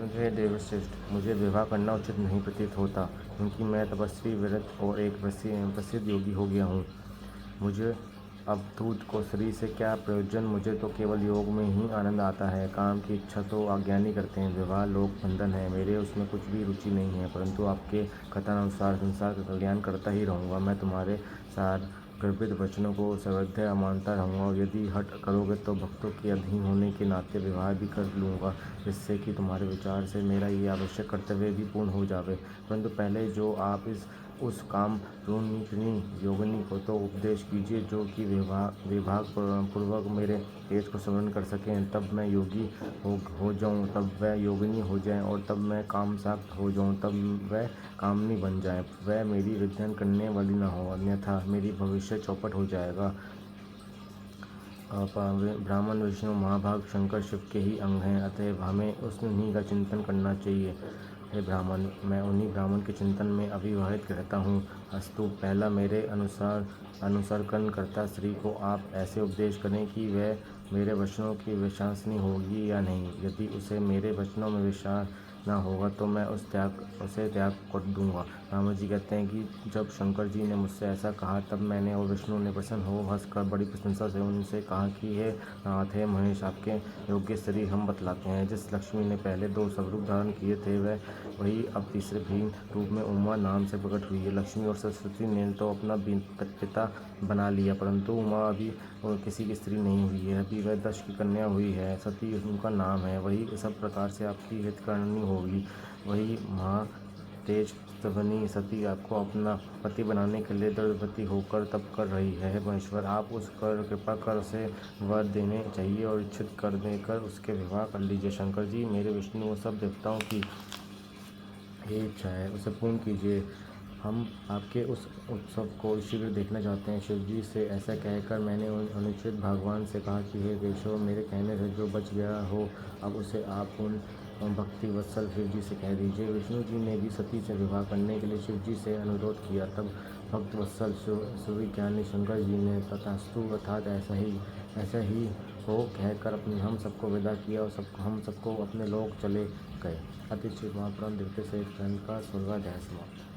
परंतु हे देवश्रेष्ठ, मुझे विवाह करना उचित नहीं प्रतीत होता, क्योंकि मैं तपस्वी, व्रत और एक प्रसिद्ध योगी हो गया हूँ। मुझे अवधूत को स्त्री से क्या प्रयोजन? मुझे तो केवल योग में ही आनंद आता है। काम की इच्छा तो अज्ञानी करते हैं। विवाह लोक बंधन है, मेरे उसमें कुछ भी रुचि नहीं है, परंतु आपके कथनानुसार संसार का कल्याण करता ही रहूँगा। मैं तुम्हारे सार गर्भित वचनों को सर्वथा मानता रहूँगा, और यदि हठ करोगे तो भक्तों के अधीन होने के नाते विवाह भी कर लूँगा, जिससे कि तुम्हारे विचार से मेरा ये आवश्यक कर्तव्य भी पूर्ण हो जावे। परंतु पहले जो आप उस काम रूपिणी योगिनी को तो उपदेश कीजिए, जो कि विभाग पूर्वक मेरे तेज को स्मरण कर सकें। तब मैं योगी हो जाऊँ, तब वह योगिनी हो जाए, और तब मैं कामसाक्त हो जाऊँ, तब वह कामनी बन जाए। वह मेरी विधान करने वाली न हो, अन्यथा मेरी भविष्य चौपट हो जाएगा। ब्राह्मण विष्णु महाभाग शंकर शिव के ही अंग हैं, अतएव हमें उन्हीं का चिंतन करना चाहिए। हे ब्राह्मण, मैं उन्हीं ब्राह्मण के चिंतन में अविवाहित रहता हूँ। अस्तु, पहला मेरे अनुसरण करता स्त्री को आप ऐसे उपदेश करें कि वह मेरे वचनों की विश्वसनीय होगी या नहीं। यदि उसे मेरे वचनों में विश्वास न होगा तो मैं उसे त्याग कर दूंगा। ब्राह्मण जी कहते हैं कि जब शंकर जी ने मुझसे ऐसा कहा, तब मैंने और विष्णु ने प्रसन्न हो हंसकर बड़ी प्रशंसा से उनसे कहा कि हे नाथ, हे महेश, आपके योग्य स्त्री हम बतलाते हैं। जिस लक्ष्मी ने पहले 2 स्वरूप धारण किए थे, वही अब तीसरे भिन्न रूप में उमा नाम से प्रकट हुई है। लक्ष्मी और सरस्वती ने तो अपना पिता बना लिया, परंतु उमा अभी किसी की स्त्री नहीं हुई है, अभी वह दक्ष की कन्या हुई है। सती उनका नाम है। वही सब प्रकार से आपकी हितकारिणी होगी। वही महातेज तवनी सती आपको अपना पति बनाने के लिए द्रव्यवती होकर तप कर रही है। हे महेश्वर, आप उस पर कृपा कर उसे वर देने चाहिए और इच्छित कर देकर उसके विवाह कर लीजिए। शंकर जी, मेरे विष्णु और सब देवताओं की ये इच्छा है, उसे पूर्ण कीजिए। हम आपके उस उत्सव को शीघ्र देखना चाहते हैं। शिव जी से ऐसा कहकर मैंने अनुचित भगवान से कहा कि हे केशव, मेरे कहने से जो बच गया हो, अब उसे आप उन भक्ति वत्सल शिव जी से कह दीजिए। विष्णु जी ने भी सती से विवाह करने के लिए शिव जी से अनुरोध किया। तब भक्त वत्सल सुविज्ञानी शंकर जी ने तथास्तु अर्थात ऐसा ही हो कहकर हम सबको विदा किया, और हम सबको अपने लोक चले गए। अतिशय महापुराण द्वितीय सहित ग्रंथ का 16वां अध्याय समाप्त।